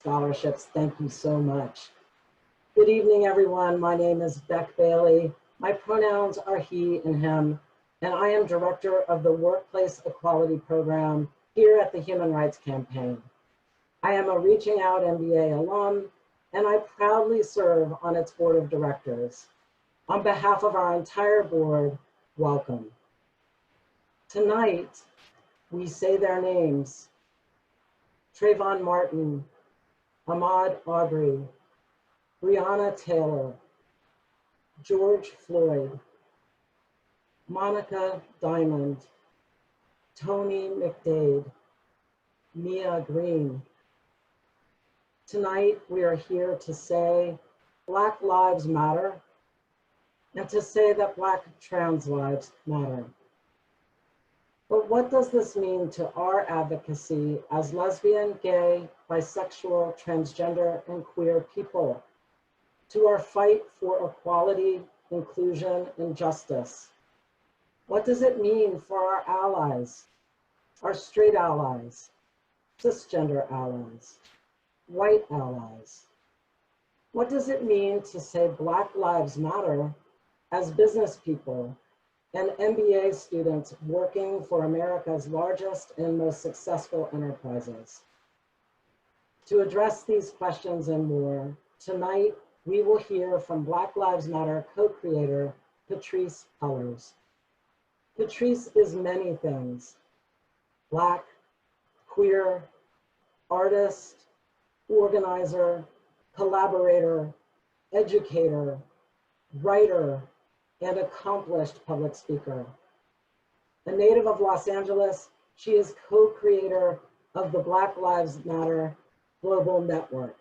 scholarships. Thank you so much. Good evening, everyone. My name is Beck Bailey. My pronouns are he and him, and I am director of the Workplace Equality Program here at the Human Rights Campaign. I am a Reaching Out MBA alum, and I proudly serve on its board of directors. On behalf of our entire board, welcome. Tonight, we say their names: Trayvon Martin, Ahmaud Arbery, Breonna Taylor, George Floyd, Monica Diamond, Tony McDade, Mia Green. Tonight, we are here to say Black Lives Matter and to say that Black trans lives matter. But what does this mean to our advocacy as lesbian, gay, bisexual, transgender, and queer people? To our fight for equality, inclusion, and justice? What does it mean for our allies, our straight allies, cisgender allies, white allies? What does it mean to say Black Lives Matter as business people and MBA students working for America's largest and most successful enterprises? To address these questions and more, tonight we will hear from Black Lives Matter co-creator Patrisse Cullors. Patrisse is many things: Black, queer, artist, organizer, collaborator, educator, writer, and accomplished public speaker. A native of Los Angeles, she is co-creator of the Black Lives Matter Global Network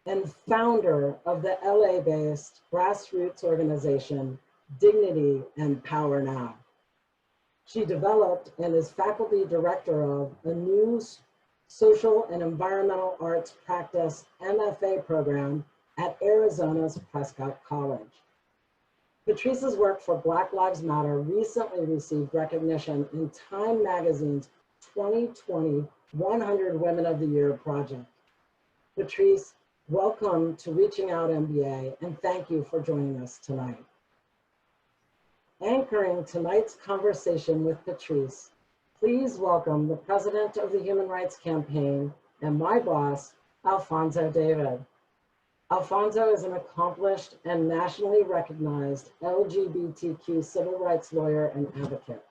and founder of the LA-based grassroots organization, Dignity and Power Now. She developed and is faculty director of a new social and environmental arts practice MFA program at Arizona's Prescott College. Patrisse's work for Black Lives Matter recently received recognition in Time Magazine's 2020 100 Women of the Year project. Patrisse, welcome to Reaching Out MBA, and thank you for joining us tonight. Anchoring tonight's conversation with Patrisse, please welcome the president of the Human Rights Campaign and my boss, Alphonso David. Alfonso is an accomplished and nationally recognized LGBTQ civil rights lawyer and advocate.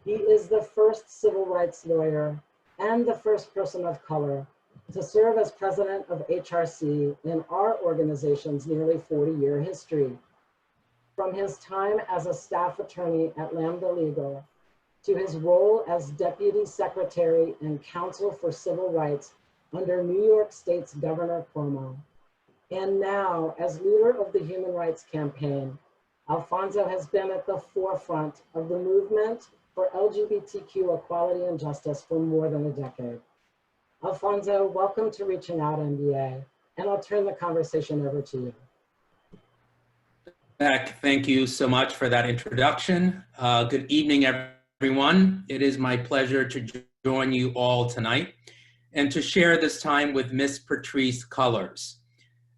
He is the first civil rights lawyer and the first person of color to serve as president of HRC in our organization's nearly 40-year history. From his time as a staff attorney at Lambda Legal to his role as deputy secretary and counsel for civil rights under New York State's Governor Cuomo, and now, as leader of the Human Rights Campaign, Alfonso has been at the forefront of the movement for LGBTQ equality and justice for more than a decade. Alfonso, welcome to Reaching Out MBA, and I'll turn the conversation over to you. Beck, thank you so much for that introduction. Good evening, everyone. It is my pleasure to join you all tonight and to share this time with Ms. Patrisse Cullors.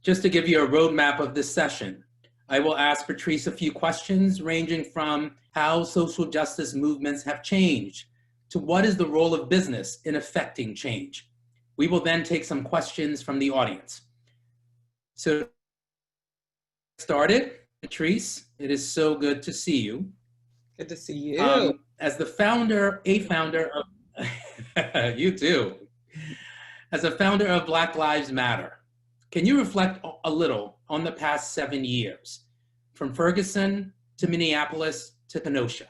Just to give you a roadmap of this session, I will ask Patrisse a few questions ranging from how social justice movements have changed to what is the role of business in affecting change. We will then take some questions from the audience. So, started, Patrisse, it is so good to see you. Good to see you. As the founder, of, you too. As a founder of Black Lives Matter, can you reflect a little on the past 7 years, from Ferguson to Minneapolis to Kenosha?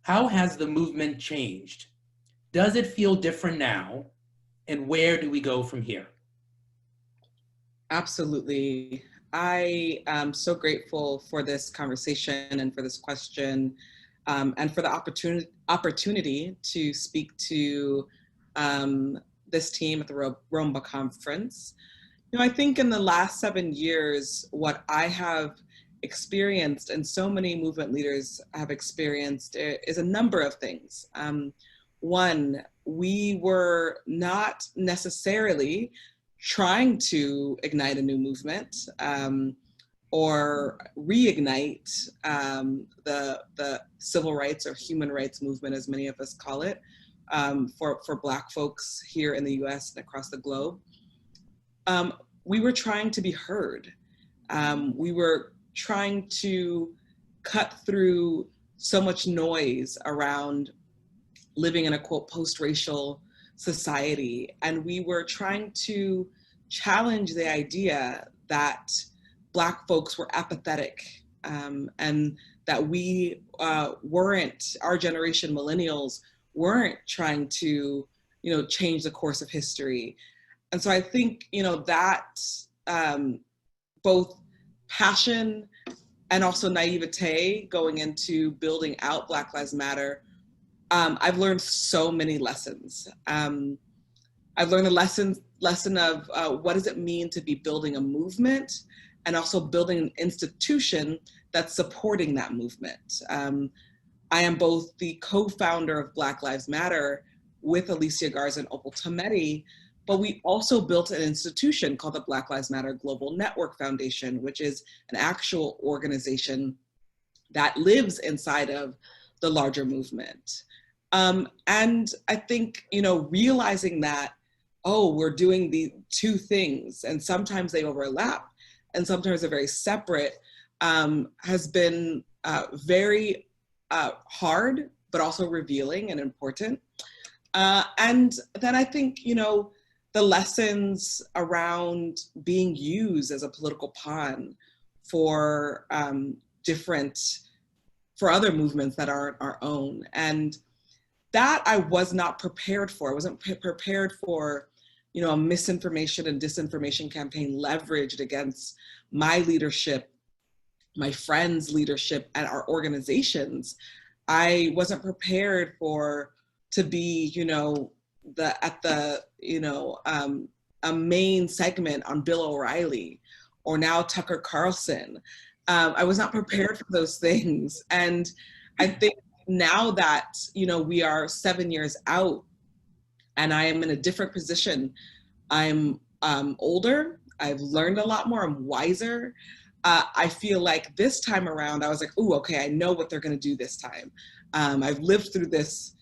How has the movement changed? Does it feel different now? And where do we go from here? Absolutely. I am so grateful for this conversation and for this question, and for the opportunity to speak to this team at the ROMBA conference. You know, I think in the last 7 years, what I have experienced and so many movement leaders have experienced is a number of things. One, we were not necessarily trying to ignite a new movement or reignite the civil rights or human rights movement, as many of us call it, for Black folks here in the US and across the globe. We were trying to be heard. We were trying to cut through so much noise around living in a, quote, post-racial society. And we were trying to challenge the idea that Black folks were apathetic and that we weren't, our generation, millennials, weren't trying to, change the course of history. And so I think, that both passion and also naivete going into building out Black Lives Matter, I've learned so many lessons. I've learned the lesson of what does it mean to be building a movement and also building an institution that's supporting that movement. I am both the co-founder of Black Lives Matter with Alicia Garza and Opal Tometi, but we also built an institution called the Black Lives Matter Global Network Foundation, which is an actual organization that lives inside of the larger movement. And I think, realizing that, we're doing the two things and sometimes they overlap and sometimes they're very separate, has been very hard, but also revealing and important. And then I think, the lessons around being used as a political pawn for for other movements that aren't our own. And that I was not prepared for. I wasn't prepared for, a misinformation and disinformation campaign leveraged against my leadership, my friends' leadership, and our organizations. I wasn't prepared to be, a main segment on Bill O'Reilly or now Tucker Carlson. I was not prepared for those things. And I think now that, we are 7 years out and I am in a different position, I'm older, I've learned a lot more, I'm wiser. I feel like this time around, I was like, ooh, okay, I know what they're gonna do this time. I've lived through this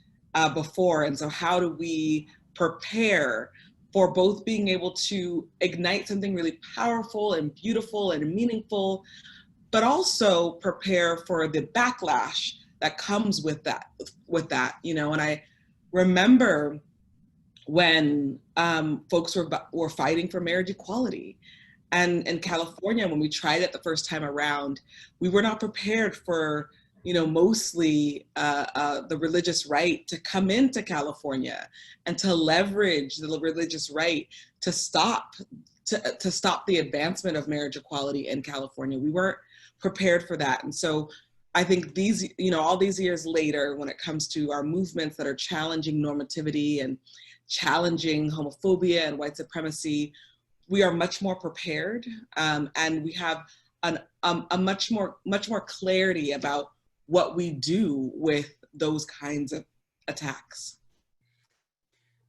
before. And so how do we prepare for both being able to ignite something really powerful and beautiful and meaningful, but also prepare for the backlash that comes with that, and I remember when folks were fighting for marriage equality. And in California, when we tried it the first time around, we were not prepared for, mostly the religious right to come into California and to leverage the religious right to stop the advancement of marriage equality in California. We weren't prepared for that. And so I think these, all these years later, when it comes to our movements that are challenging normativity and challenging homophobia and white supremacy, we are much more prepared, and we have a much more clarity about what we do with those kinds of attacks.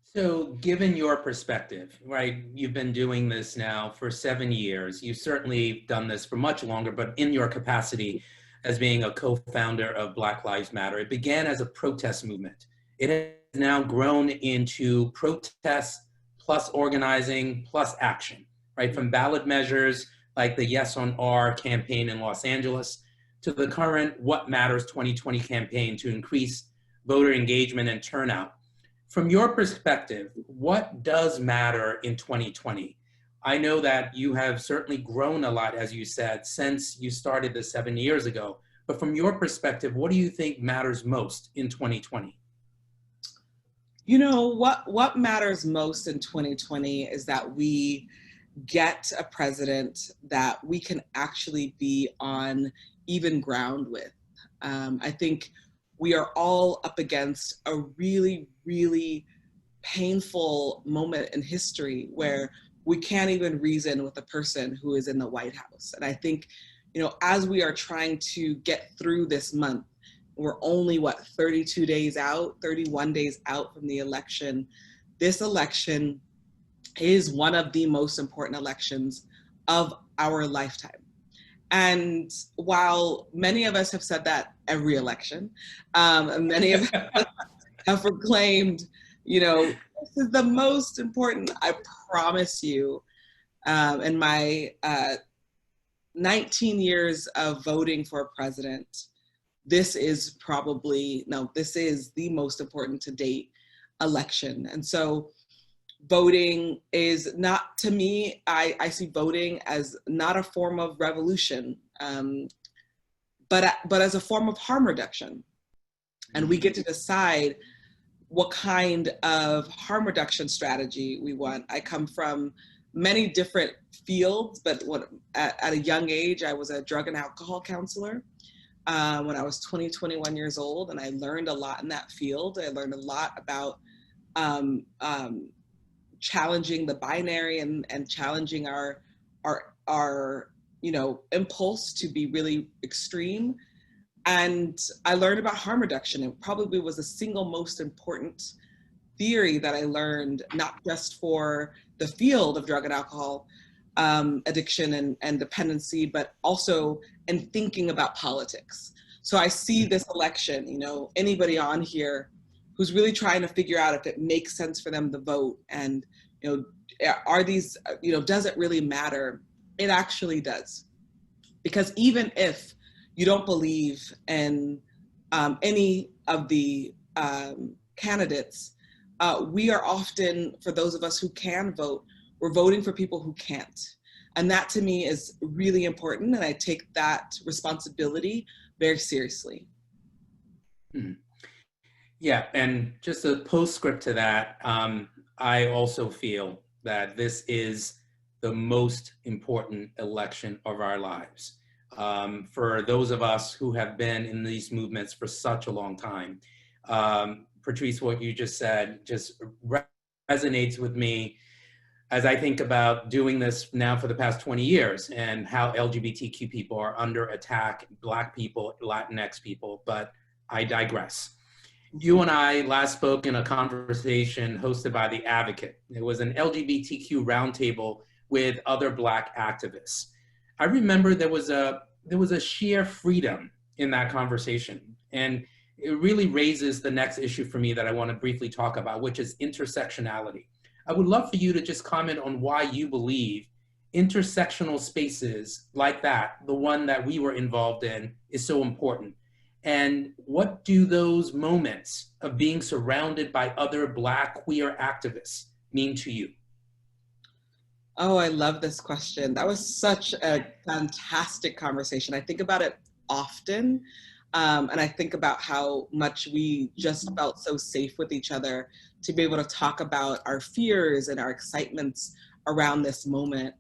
So given your perspective, right, you've been doing this now for 7 years. You've certainly done this for much longer, but in your capacity as being a co-founder of Black Lives Matter, it began as a protest movement. It has now grown into protest plus organizing plus action, right? From ballot measures like the Yes on R campaign in Los Angeles to the current What Matters 2020 campaign to increase voter engagement and turnout. From your perspective, what does matter in 2020? I know that you have certainly grown a lot, as you said, since you started this 7 years ago. But from your perspective, what do you think matters most in 2020? What matters most in 2020 is that we get a president that we can actually be on even ground with. I think we are all up against a really, really painful moment in history where we can't even reason with a person who is in the White House. And I think, as we are trying to get through this month, we're only, 31 days out from the election. This election is one of the most important elections of our lifetime. And while many of us have said that every election, and many of us have proclaimed, this is the most important, I promise you, in my 19 years of voting for president, this is the most important to date election. And so voting is not, to me, I see voting as not a form of revolution, but as a form of harm reduction. And we get to decide what kind of harm reduction strategy we want. I come from many different fields, but at a young age, I was a drug and alcohol counselor when I was 21 years old, and I learned a lot in that field. I learned a lot about challenging the binary and challenging our impulse to be really extreme. And I learned about harm reduction. It probably was the single most important theory that I learned, not just for the field of drug and alcohol addiction and dependency, but also in thinking about politics. So I see this election, anybody on here who's really trying to figure out if it makes sense for them to vote, and are these, does it really matter? It actually does. Because even if you don't believe in any of the candidates, we are often, for those of us who can vote, we're voting for people who can't. And that to me is really important, and I take that responsibility very seriously. Mm-hmm. Yeah, and just a postscript to that, I also feel that this is the most important election of our lives. For those of us who have been in these movements for such a long time. Patrisse, what you just said just resonates with me as I think about doing this now for the past 20 years and how LGBTQ people are under attack, Black people, Latinx people, but I digress. You and I last spoke in a conversation hosted by The Advocate. It was an LGBTQ roundtable with other Black activists. I remember there was a sheer freedom in that conversation. And it really raises the next issue for me that I want to briefly talk about, which is intersectionality. I would love for you to just comment on why you believe intersectional spaces like that, the one that we were involved in, is so important. And what do those moments of being surrounded by other Black queer activists mean to you? Oh, I love this question. That was such a fantastic conversation. I think about it often, and I think about how much we just felt so safe with each other to be able to talk about our fears and our excitements around this moment.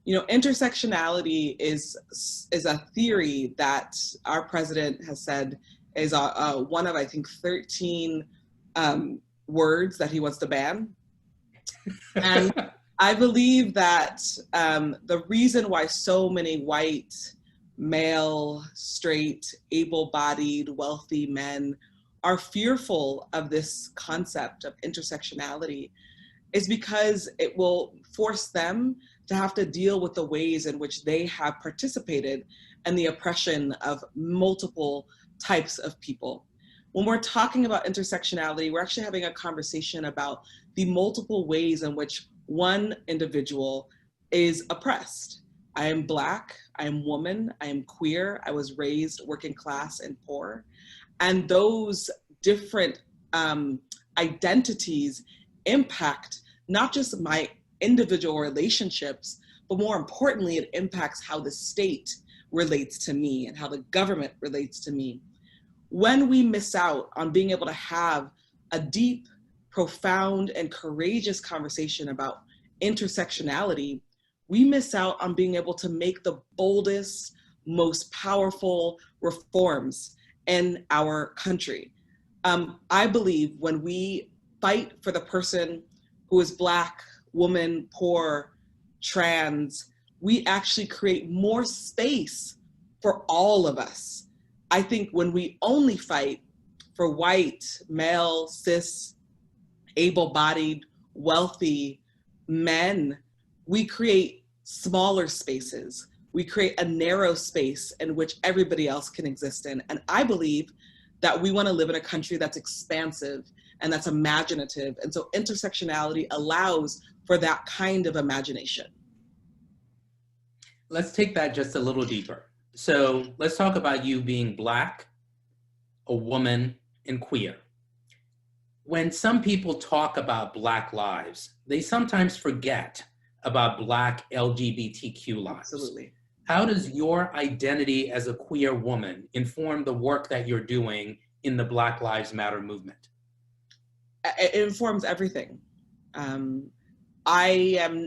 Intersectionality is a theory that our president has said is one of, I think, 13 words that he wants to ban. And I believe that the reason why so many white, male, straight, able-bodied, wealthy men are fearful of this concept of intersectionality is because it will force them to have to deal with the ways in which they have participated in the oppression of multiple types of people. When we're talking about intersectionality, we're actually having a conversation about the multiple ways in which one individual is oppressed. I am Black, I am woman, I am queer, I was raised working class and poor. And those different identities impact not just my individual relationships, but more importantly, it impacts how the state relates to me and how the government relates to me. When we miss out on being able to have a deep, profound, and courageous conversation about intersectionality, we miss out on being able to make the boldest, most powerful reforms in our country. I believe when we fight for the person who is Black, woman, poor, trans, we actually create more space for all of us. I think when we only fight for white, male, cis, able-bodied, wealthy, men, we create smaller spaces. We create a narrow space in which everybody else can exist in. And I believe that we want to live in a country that's expansive and that's imaginative. And so intersectionality allows for that kind of imagination. Let's take that just a little deeper. So let's talk about you being Black, a woman, and queer. When some people talk about Black lives, they sometimes forget about Black LGBTQ lives. Absolutely. How does your identity as a queer woman inform the work that you're doing in the Black Lives Matter movement? It informs everything. I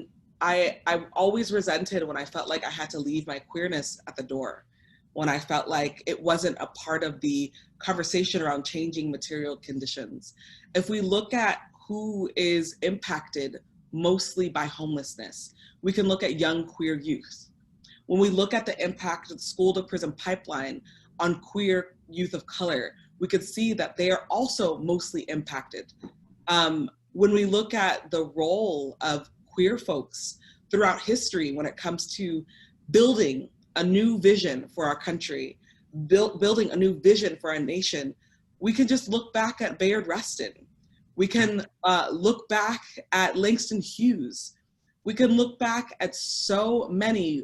always resented when I felt like I had to leave my queerness at the door, when I felt like it wasn't a part of the conversation around changing material conditions. If we look at who is impacted mostly by homelessness, we can look at young queer youth. When we look at the impact of the school to prison pipeline on queer youth of color, we could see that they are also mostly impacted. When we look at the role of queer folks throughout history when it comes to building a new vision for our country, building a new vision for our nation, we can just look back at Bayard Rustin. We can look back at Langston Hughes. We can look back at so many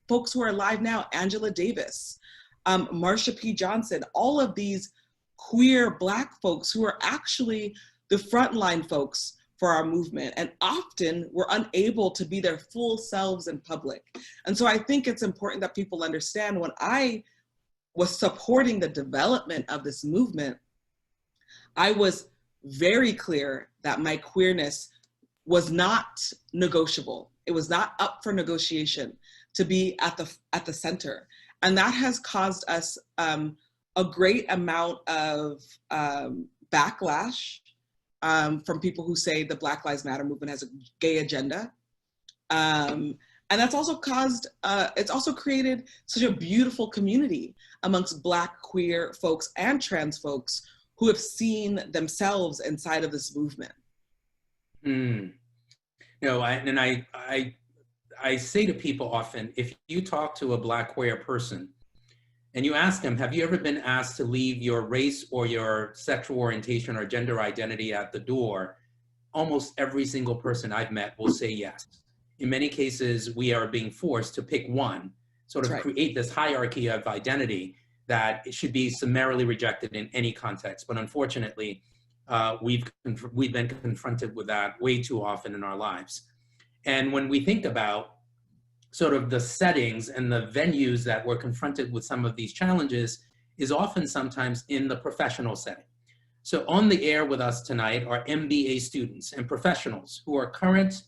folks who are alive now, Angela Davis, Marsha P. Johnson, all of these queer Black folks who are actually the frontline folks for our movement, and often were unable to be their full selves in public. And so I think it's important that people understand, when I was supporting the development of this movement, I was very clear that my queerness was not negotiable. It was not up for negotiation to be at the center. And that has caused us a great amount of backlash from people who say the Black Lives Matter movement has a gay agenda. And that's also caused, it's also created such a beautiful community amongst Black queer folks and trans folks who have seen themselves inside of this movement. You know, I say to people often, if you talk to a Black queer person and you ask them, have you ever been asked to leave your race or your sexual orientation or gender identity at the door? Almost every single person I've met will say yes. In many cases, we are being forced to pick one, sort of create this hierarchy of identity that it should be summarily rejected in any context. But unfortunately, we've been confronted with that way too often in our lives. And when we think about sort of the settings and the venues that we're confronted with some of these challenges, is often sometimes in the professional setting. So on the air with us tonight are MBA students and professionals who are current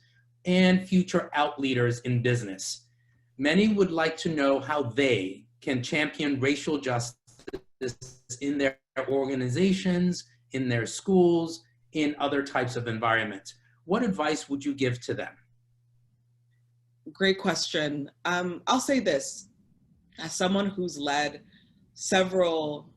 and future out leaders in business. Many would like to know how they can champion racial justice in their organizations, in their schools, in other types of environments. What advice would you give to them? Great question. I'll say this, as someone who's led several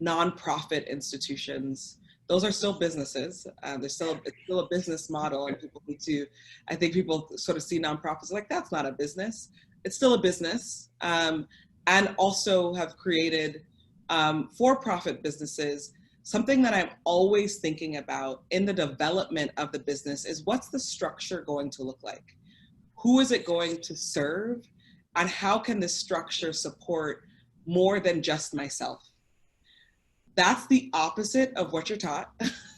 nonprofit institutions, those are still businesses. It's still a business model, and people need to, I think people sort of see nonprofits like, that's not a business. It's still a business, and also have created for-profit businesses. Something that I'm always thinking about in the development of the business is, what's the structure going to look like? Who is it going to serve? And how can this structure support more than just myself? That's the opposite of what you're taught.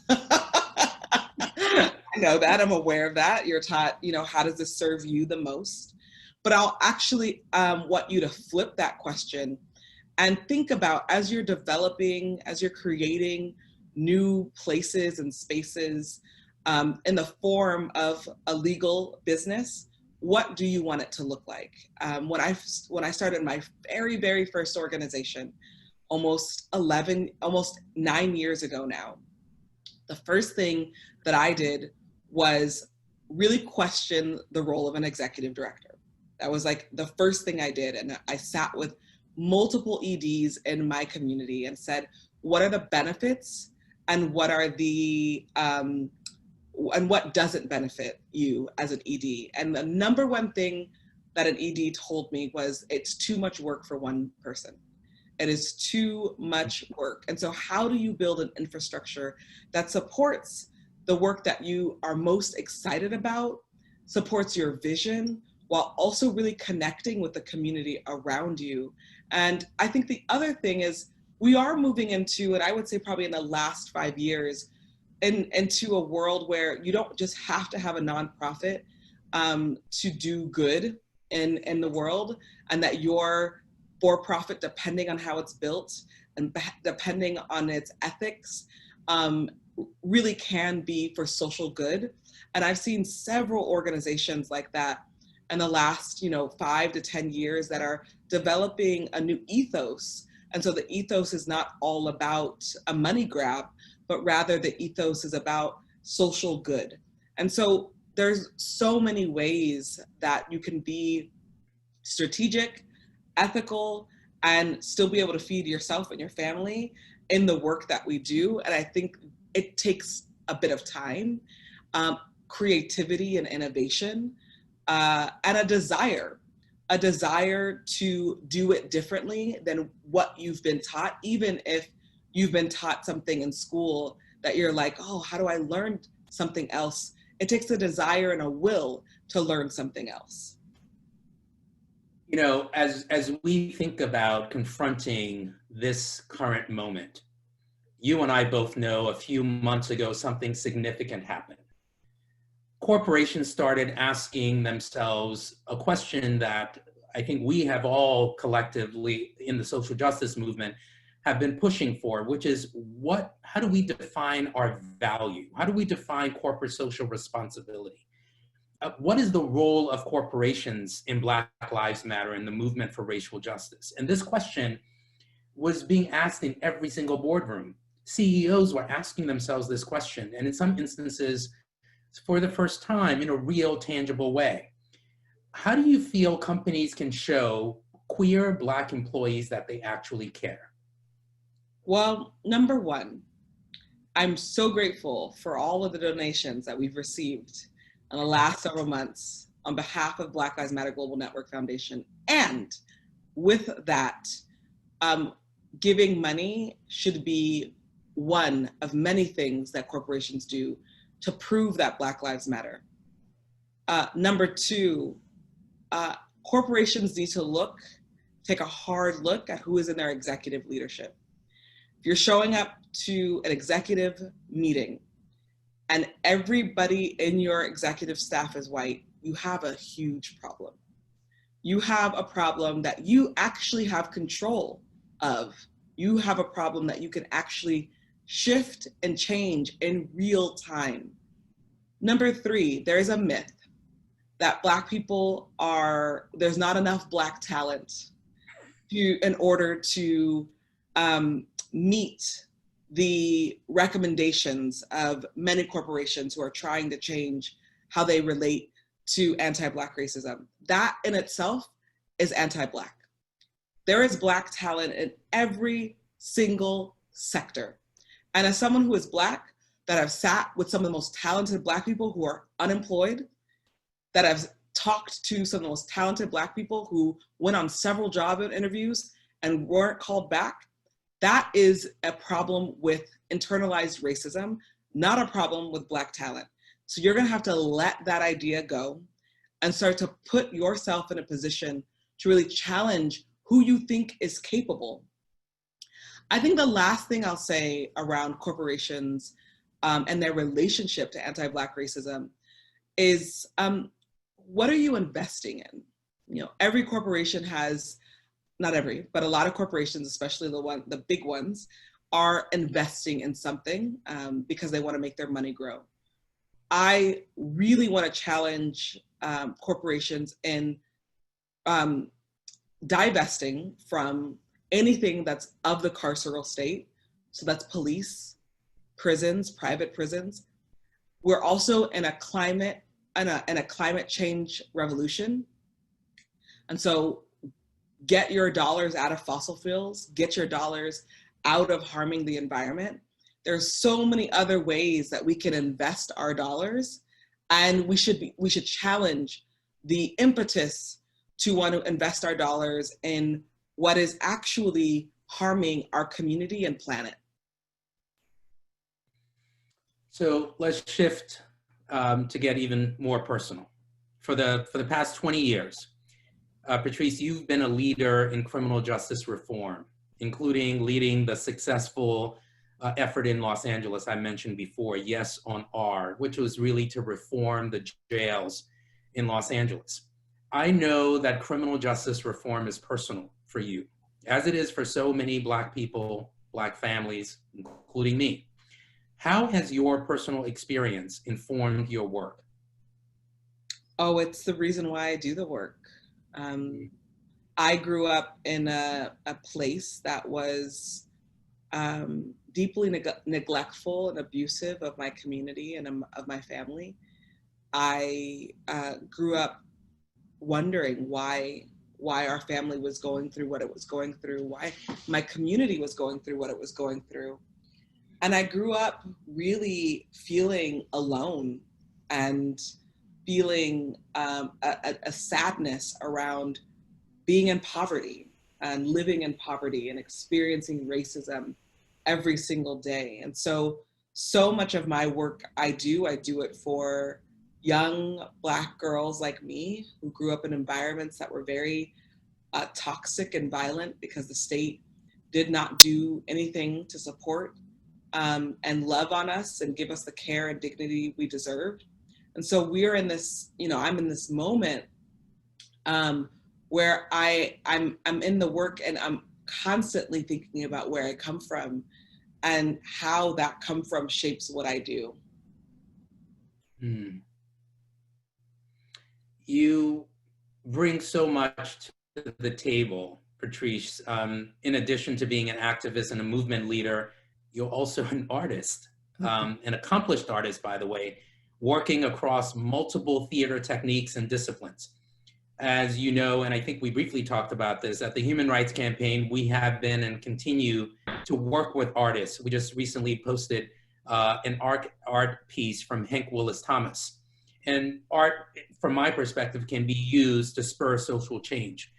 I know that, I'm aware of that. You're taught, you know, how does this serve you the most? But I'll actually want you to flip that question and think about, as you're developing, as you're creating new places and spaces in the form of a legal business, what do you want it to look like? When I started my very, very first organization, almost 9 years ago now, the first thing that I did was really question the role of an executive director. That was like the first thing I did. And I sat with multiple EDs in my community and said, what are the benefits and what are the and what doesn't benefit you as an ED. And the number one thing that an ED told me was, it's too much work for one person. It is too much work. And so how do you build an infrastructure that supports the work that you are most excited about, supports your vision, while also really connecting with the community around you? And I think the other thing is, we are moving into, and I would say probably in the last 5 years, into a world where you don't just have to have a nonprofit to do good in the world, and that your for-profit, depending on how it's built and depending on its ethics, really can be for social good. And I've seen several organizations like that in the last 5 to 10 years that are developing a new ethos. And so the ethos is not all about a money grab, but rather the ethos is about social good. And so there's so many ways that you can be strategic, ethical, and still be able to feed yourself and your family in the work that we do. And I think it takes a bit of time, creativity and innovation, and a desire to do it differently than what you've been taught, even if you've been taught something in school that you're like, oh, how do I learn something else? It takes a desire and a will to learn something else. As we think about confronting this current moment, you and I both know a few months ago, something significant happened. Corporations started asking themselves a question that I think we have all collectively in the social justice movement have been pushing for, which is how do we define our value? How do we define corporate social responsibility? What is the role of corporations in Black Lives Matter and the movement for racial justice? And this question was being asked in every single boardroom. CEOs were asking themselves this question, and in some instances, for the first time, in a real, tangible way. How do you feel companies can show queer Black employees that they actually care? Well, number one, I'm so grateful for all of the donations that we've received in the last several months on behalf of Black Lives Matter Global Network Foundation. And with that, giving money should be one of many things that corporations do to prove that Black Lives Matter. Number two, corporations need to take a hard look at who is in their executive leadership. If you're showing up to an executive meeting and everybody in your executive staff is white, you have a huge problem. You have a problem that you actually have control of. You have a problem that you can actually shift and change in real time. Number three, there is a myth that Black people there's not enough Black talent in order to meet the recommendations of many corporations who are trying to change how they relate to anti-Black racism. That in itself is anti-Black. There is Black talent in every single sector. And as someone who is Black, that I've sat with some of the most talented Black people who are unemployed, that I've talked to some of the most talented Black people who went on several job interviews and weren't called back, that is a problem with internalized racism, not a problem with Black talent. So you're gonna have to let that idea go and start to put yourself in a position to really challenge who you think is capable. I think the last thing I'll say around corporations and their relationship to anti-Black racism is, what are you investing in? Every corporation has, not every, but a lot of corporations, especially the big ones, are investing in something because they want to make their money grow. I really want to challenge corporations in divesting from anything that's of the carceral state. So that's police, prisons, private prisons. We're also in a climate change revolution. And so get your dollars out of fossil fuels, get your dollars out of harming the environment, there's so many other ways that we can invest our dollars, and we should challenge the impetus to want to invest our dollars in what is actually harming our community and planet. So let's shift to get even more personal. For the past 20 years, Patrisse, you've been a leader in criminal justice reform, including leading the successful effort in Los Angeles I mentioned before, Yes on R, which was really to reform the jails in Los Angeles. I know that criminal justice reform is personal for you, as it is for so many Black people, Black families, including me. How has your personal experience informed your work? Oh, it's the reason why I do the work. I grew up in a place that was deeply neglectful and abusive of my community and of my family. I grew up wondering why our family was going through what it was going through, why my community was going through what it was going through. And I grew up really feeling alone and feeling a sadness around being in poverty and living in poverty and experiencing racism every single day. And so much of my work I do it for young Black girls like me who grew up in environments that were very toxic and violent because the state did not do anything to support and love on us and give us the care and dignity we deserved. And so we're in this, I'm in this moment where I'm in the work and I'm constantly thinking about where I come from and how that come from shapes what I do. You bring so much to the table, Patrisse. In addition to being an activist and a movement leader, you're also an artist, an accomplished artist, by the way, working across multiple theater techniques and disciplines. As you know, and I think we briefly talked about this, at the Human Rights Campaign, we have been and continue to work with artists. We just recently posted an art piece from Hank Willis Thomas. And art, from my perspective, can be used to spur social change.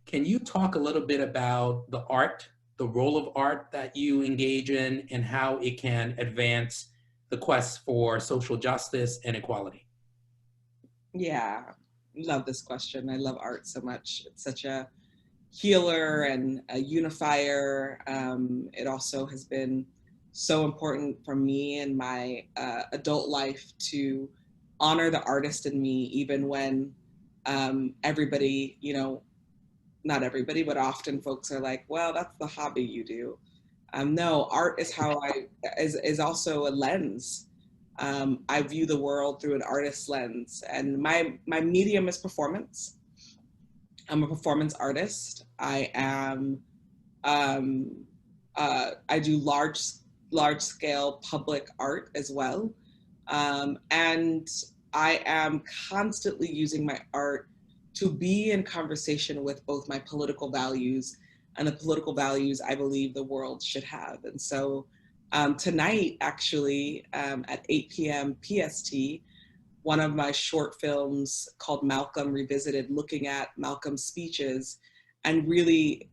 Can you talk a little bit about the role of art that you engage in and how it can advance the quest for social justice and equality? Yeah, love this question. I love art so much. It's such a healer and a unifier. It also has been so important for me in my adult life to honor the artist in me, even when everybody, not everybody, but often folks are like, well, that's the hobby you do. No, art is how is also a lens. I view the world through an artist's lens, and my medium is performance. I'm a performance artist. I am, I do large scale public art as well. And I am constantly using my art to be in conversation with both my political values and the political values I believe the world should have. And so tonight, actually, at 8 p.m. PST, one of my short films called Malcolm Revisited, looking at Malcolm's speeches and really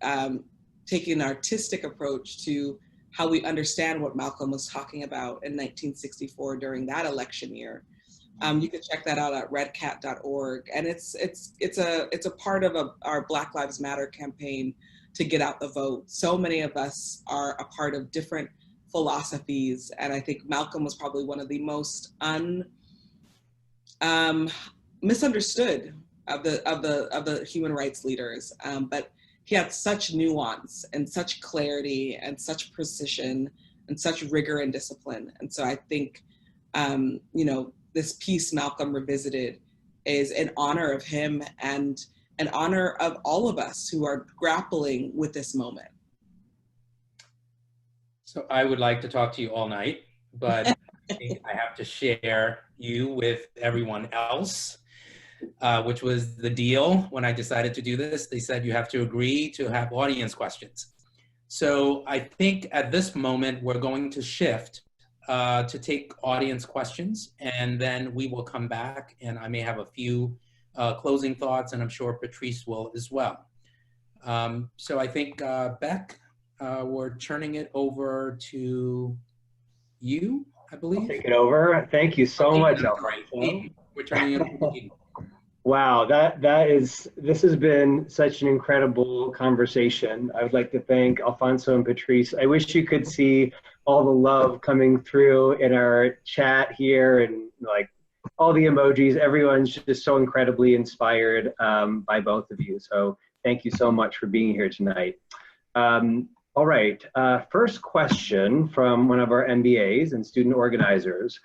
taking an artistic approach to how we understand what Malcolm was talking about in 1964 during that election year. You can check that out at redcat.org. And it's a part of our Black Lives Matter campaign to get out the vote. So many of us are a part of different philosophies. And I think Malcolm was probably one of the most misunderstood of the human rights leaders. But he had such nuance and such clarity and such precision and such rigor and discipline. And so I think, this piece, Malcolm Revisited, is in honor of him and in honor of all of us who are grappling with this moment. So I would like to talk to you all night, but I think I have to share you with everyone else, which was the deal when I decided to do this. They said you have to agree to have audience questions. So I think at this moment, we're going to shift to take audience questions, and then we will come back, and I may have a few closing thoughts, and I'm sure Patrisse will as well. So I think, Beck, we're turning it over to you, I believe. I'll take it over. Thank you so much, Alfonso. We're turning it over to you. Wow, this has been such an incredible conversation. I would like to thank Alfonso and Patrisse. I wish you could see all the love coming through in our chat here, and like all the emojis. Everyone's just so incredibly inspired by both of you. So thank you so much for being here tonight. All right, first question from one of our MBAs and student organizers.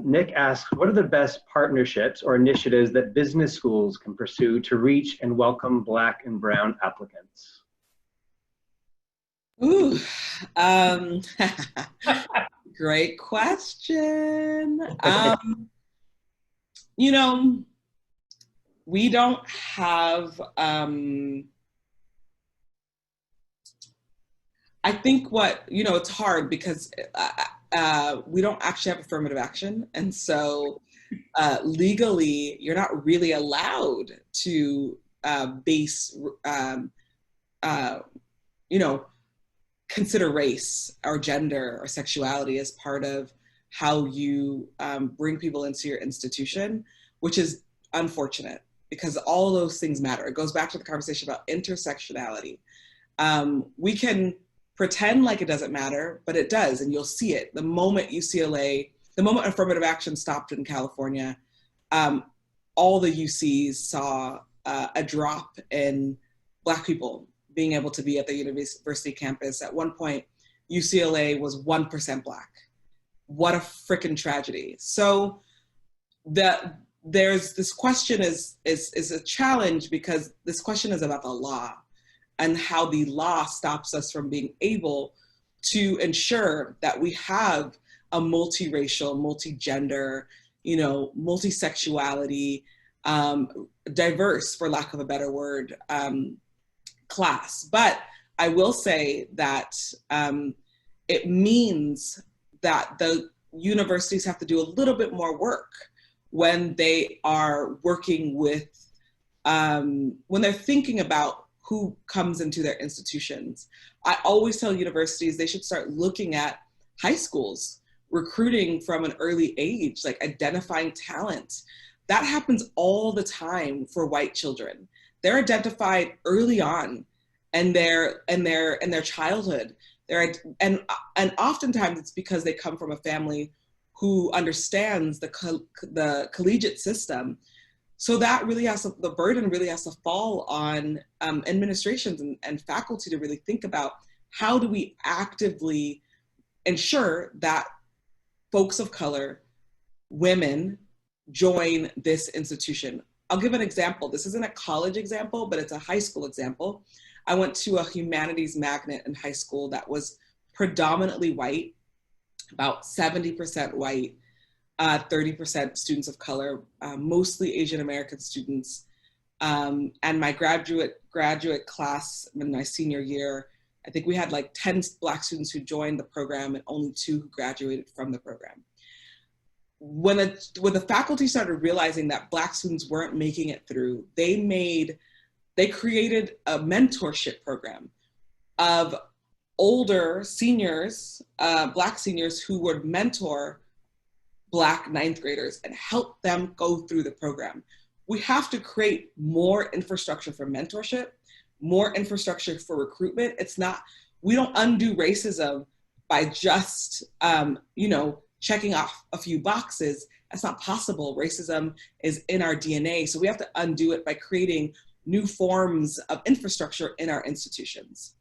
Nick asks, what are the best partnerships or initiatives that business schools can pursue to reach and welcome Black and Brown applicants? Ooh, great question. You know, we don't have, I think it's hard because we don't actually have affirmative action. And so legally, you're not really allowed to consider race or gender or sexuality as part of how you bring people into your institution, which is unfortunate because all those things matter. It goes back to the conversation about intersectionality. We can pretend like it doesn't matter, but it does, and you'll see it. The moment the moment affirmative action stopped in California, all the UCs saw a drop in Black people being able to be at the university campus. At one point, UCLA was 1% Black. What a freaking tragedy. So there's this question is a challenge because this question is about the law and how the law stops us from being able to ensure that we have a multiracial, multigender, multisexuality, diverse, for lack of a better word, class. But I will say that it means that the universities have to do a little bit more work when they are working with, when they're thinking about who comes into their institutions. I always tell universities they should start looking at high schools, recruiting from an early age, like identifying talent. That happens all the time for white children. They're identified early on in their childhood. And oftentimes it's because they come from a family who understands the collegiate system. So that the burden really has to fall on administrations and faculty to really think about how do we actively ensure that folks of color, women, join this institution. I'll give an example. This isn't a college example, but it's a high school example. I went to a humanities magnet in high school that was predominantly white, about 70% white, 30% students of color, mostly Asian American students. And my graduate class in my senior year, I think we had like 10 Black students who joined the program and only 2 who graduated from the program. When the faculty started realizing that Black students weren't making it through, they created a mentorship program of older seniors, Black seniors who would mentor Black 9th graders and help them go through the program. We have to create more infrastructure for mentorship, more infrastructure for recruitment. We don't undo racism by just, checking off a few boxes. That's not possible. Racism is in our DNA. So we have to undo it by creating new forms of infrastructure in our institutions.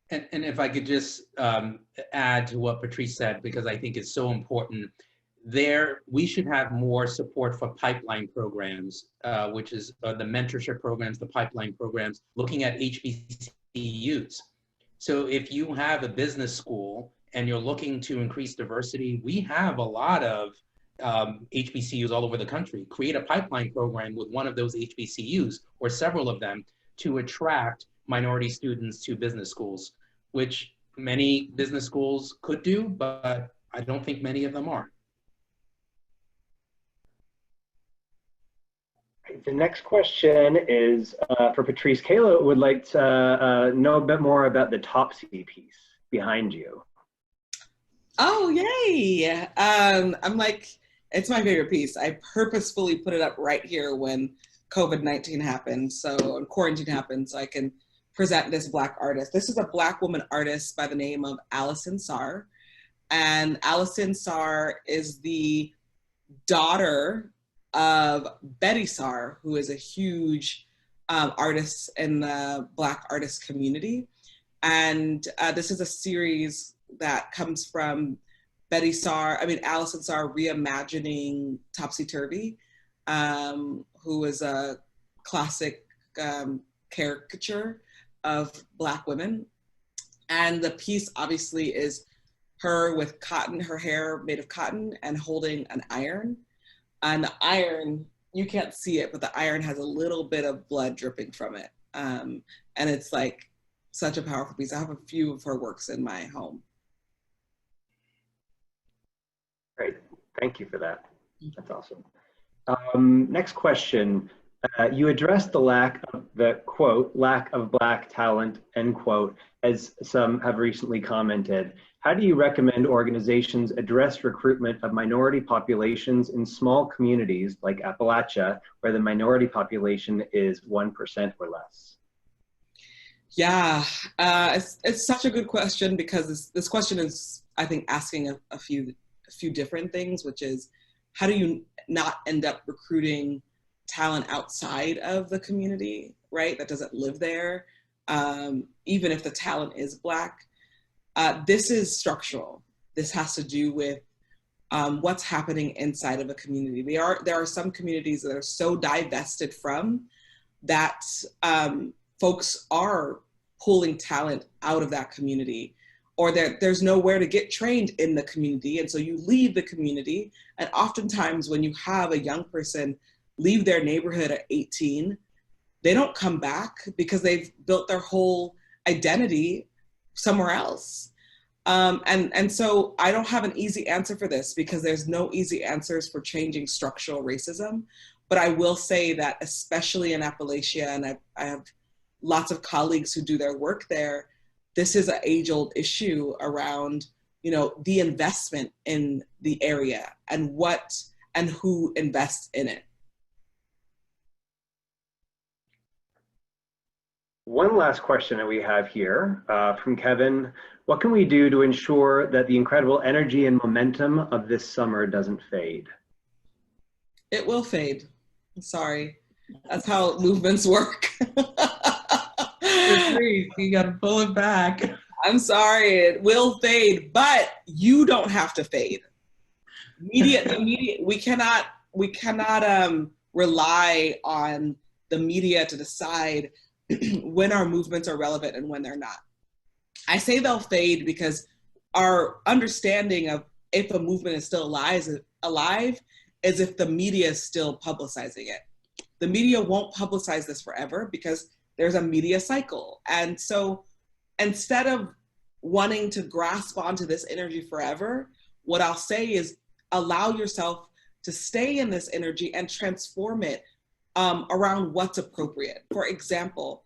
And if I could just add to what Patrisse said, because I think it's so important, we should have more support for pipeline programs, which is the mentorship programs, the pipeline programs, looking at HBCUs. So if you have a business school and you're looking to increase diversity, we have a lot of HBCUs all over the country. Create a pipeline program with one of those HBCUs or several of them to attract minority students to business schools. which many business schools could do, but I don't think many of them are. The next question is for Patrisse. Kayla would like to know a bit more about the Topsy piece behind you. Oh, yay. I'm like, it's my favorite piece. I purposefully put it up right here when COVID-19 happened, and quarantine happened, so I can present this Black artist. This is a Black woman artist by the name of Allison Sarr. And Allison Sarr is the daughter of Betty Sarr, who is a huge artist in the Black artist community. And this is a series that comes from Allison Sarr reimagining Topsy Turvy, who is a classic caricature of Black women. And the piece obviously is her with cotton, her hair made of cotton, and holding an iron. And the iron, you can't see it, but the iron has a little bit of blood dripping from it. And it's like such a powerful piece. I have a few of her works in my home. Great, thank you for that. That's awesome. Next question. You addressed the quote, lack of Black talent, end quote, as some have recently commented. How do you recommend organizations address recruitment of minority populations in small communities like Appalachia, where the minority population is 1% or less? Yeah, it's such a good question, because this question is, I think, asking a few different things, which is, how do you not end up recruiting talent outside of the community, right? That doesn't live there, even if the talent is Black. This is structural. This has to do with what's happening inside of a community. There are some communities that are so divested from that folks are pulling talent out of that community, or there's nowhere to get trained in the community. And so you leave the community. And oftentimes when you have a young person leave their neighborhood at 18, they don't come back because they've built their whole identity somewhere else. And so I don't have an easy answer for this, because there's no easy answers for changing structural racism. But I will say that, especially in Appalachia, and I have lots of colleagues who do their work there, this is an age-old issue around, the investment in the area and who invests in it. One last question that we have here from Kevin. What can we do to ensure that the incredible energy and momentum of this summer doesn't fade? It will fade. Sorry. That's how movements work. You gotta pull it back. I'm sorry, it will fade, but you don't have to fade. We cannot rely on the media to decide when our movements are relevant and when they're not. I say they'll fade because our understanding of if a movement is still alive is if the media is still publicizing it. The media won't publicize this forever because there's a media cycle. And so instead of wanting to grasp onto this energy forever, what I'll say is allow yourself to stay in this energy and transform it around what's appropriate. For example,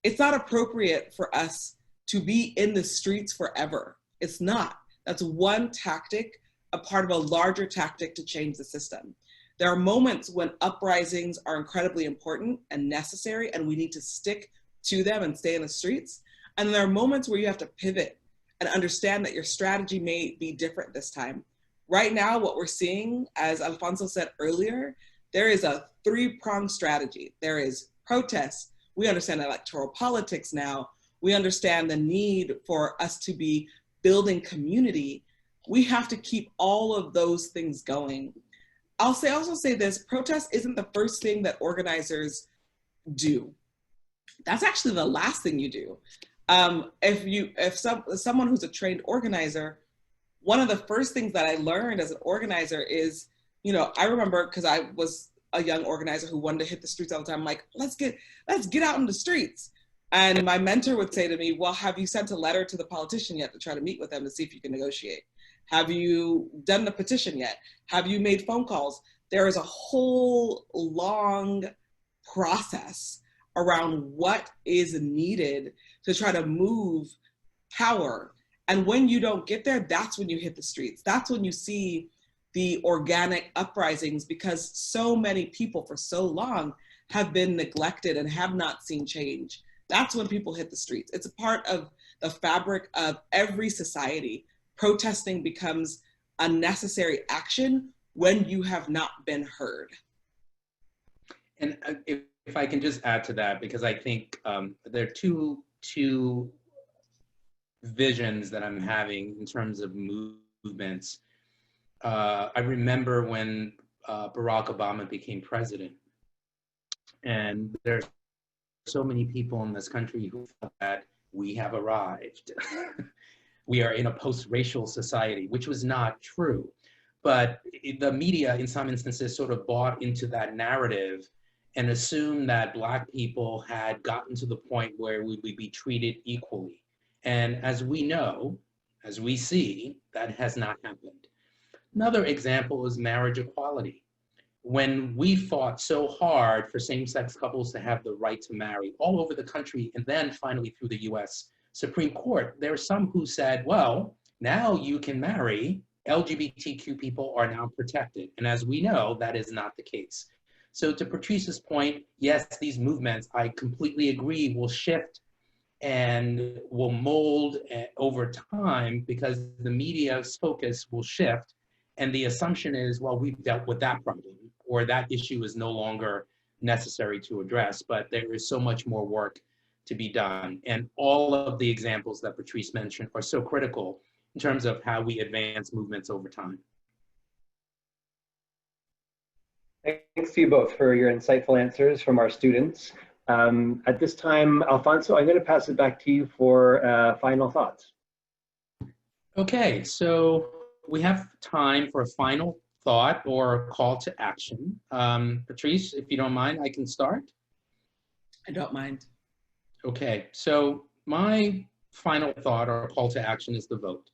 it's not appropriate for us to be in the streets forever. It's not. That's one tactic, a part of a larger tactic to change the system. There are moments when uprisings are incredibly important and necessary, and we need to stick to them and stay in the streets. And there are moments where you have to pivot and understand that your strategy may be different this time. Right now, what we're seeing, as Alfonso said earlier, there is a three-pronged strategy. There is protests. We understand electoral politics now. We understand the need for us to be building community. We have to keep all of those things going. I'll also say this, protest isn't the first thing that organizers do. That's actually the last thing you do. If someone who's a trained organizer, one of the first things that I learned as an organizer is, I remember, because I was a young organizer who wanted to hit the streets all the time, like, let's get out in the streets. And my mentor would say to me, well, have you sent a letter to the politician yet to try to meet with them to see if you can negotiate? Have you done the petition yet? Have you made phone calls? There is a whole long process around what is needed to try to move power. And when you don't get there, that's when you hit the streets. That's when you see the organic uprisings, because so many people for so long have been neglected and have not seen change. That's when people hit the streets. It's a part of the fabric of every society. Protesting becomes a necessary action when you have not been heard. And if I can just add to that, because I think there are two visions that I'm having in terms of movements. I remember when Barack Obama became president, and there's so many people in this country who thought that we have arrived. We are in a post-racial society, which was not true. But the media, in some instances, sort of bought into that narrative and assumed that Black people had gotten to the point where we would be treated equally. And as we know, as we see, that has not happened. Another example is marriage equality. When we fought so hard for same-sex couples to have the right to marry all over the country, and then finally through the US Supreme Court, there are some who said, well, now you can marry, LGBTQ people are now protected. And as we know, that is not the case. So to Patrisse's point, yes, these movements, I completely agree, will shift and will mold over time because the media's focus will shift. And the assumption is, well, we've dealt with that problem, or that issue is no longer necessary to address, but there is so much more work to be done. And all of the examples that Patrisse mentioned are so critical in terms of how we advance movements over time. Thanks to you both for your insightful answers from our students. At this time, Alfonso, I'm going to pass it back to you for final thoughts. Okay, so we have time for a final thought or call to action. Patrisse, if you don't mind, I can start. I don't mind. Okay, so my final thought or call to action is the vote.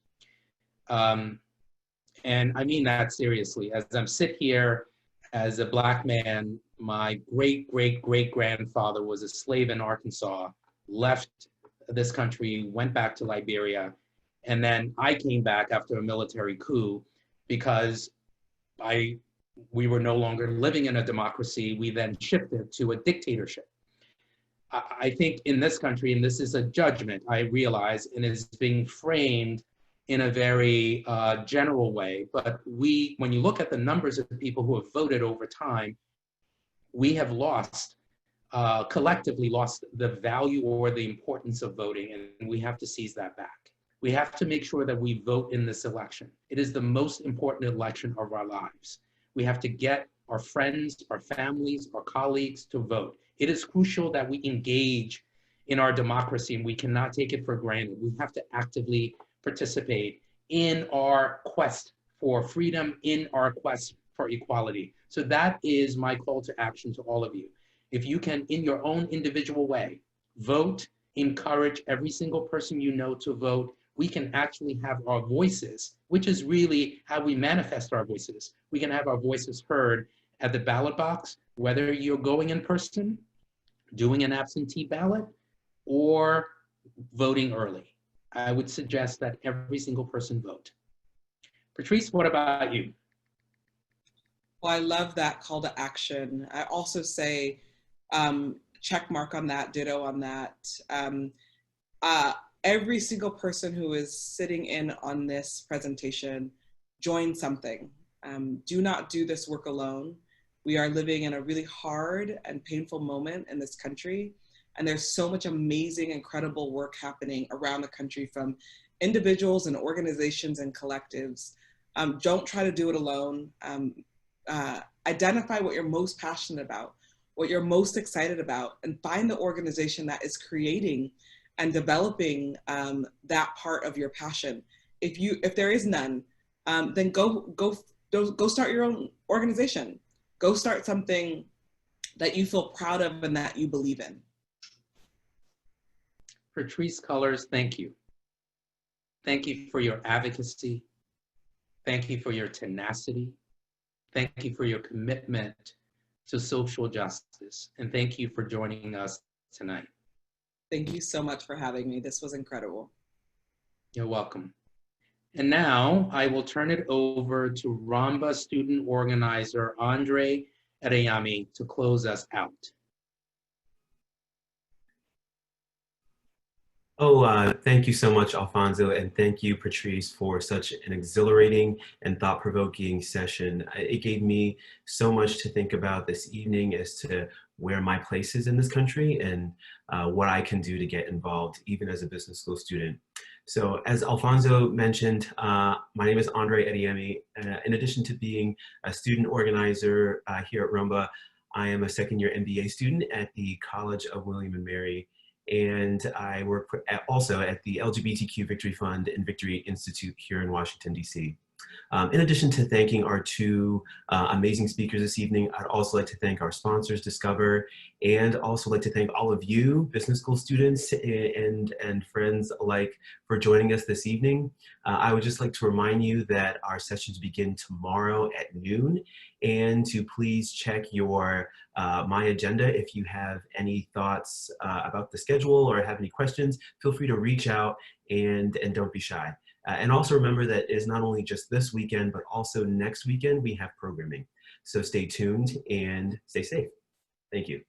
And I mean that seriously. As I'm sit here as a Black man, my great-great-great-grandfather was a slave in Arkansas, left this country, went back to Liberia, and then I came back after a military coup because we were no longer living in a democracy. We then shifted to a dictatorship. I think in this country, and this is a judgment, I realize, and is being framed in a very general way, but when you look at the numbers of people who have voted over time, we have lost, collectively lost the value or the importance of voting, and we have to seize that back. We have to make sure that we vote in this election. It is the most important election of our lives. We have to get our friends, our families, our colleagues to vote. It is crucial that we engage in our democracy, and we cannot take it for granted. We have to actively participate in our quest for freedom, in our quest for equality. So that is my call to action to all of you. If you can, in your own individual way, vote, encourage every single person you know to vote, we can actually have our voices, which is really how we manifest our voices. We can have our voices heard at the ballot box, whether you're going in person, doing an absentee ballot, or voting early. I would suggest that every single person vote. Patrisse, what about you? Well, I love that call to action. I also say check mark on that, ditto on that. Every single person who is sitting in on this presentation, join something. Do not do this work alone. We are living in a really hard and painful moment in this country. And there's so much amazing, incredible work happening around the country from individuals and organizations and collectives. Don't try to do it alone. Identify what you're most passionate about, what you're most excited about, and find the organization that is creating and developing that part of your passion. If there is none, then go start your own organization. Go start something that you feel proud of and that you believe in. Patrisse Cullors, thank you. Thank you for your advocacy. Thank you for your tenacity. Thank you for your commitment to social justice. And thank you for joining us tonight. Thank you so much for having me. This was incredible. You're welcome. And now I will turn it over to ROMBA student organizer Andre Adeyemi to close us out. Thank you so much, Alfonso, and thank you, Patrisse, for such an exhilarating and thought-provoking session. It gave me so much to think about this evening as to where my place is in this country and what I can do to get involved, even as a business school student. So as Alfonso mentioned, my name is Andre Adeyemi. In addition to being a student organizer here at ROMBA, I am a second-year MBA student at the College of William and Mary. And I work also at the LGBTQ Victory Fund and Victory Institute here in Washington, D.C. In addition to thanking our two amazing speakers this evening, I'd also like to thank our sponsors, Discover, and also like to thank all of you, business school students and friends alike, for joining us this evening. I would just like to remind you that our sessions begin tomorrow at noon, and to please check your My Agenda. If you have any thoughts about the schedule or have any questions, feel free to reach out and don't be shy. And also remember that it is not only just this weekend, but also next weekend we have programming. So stay tuned and stay safe. Thank you.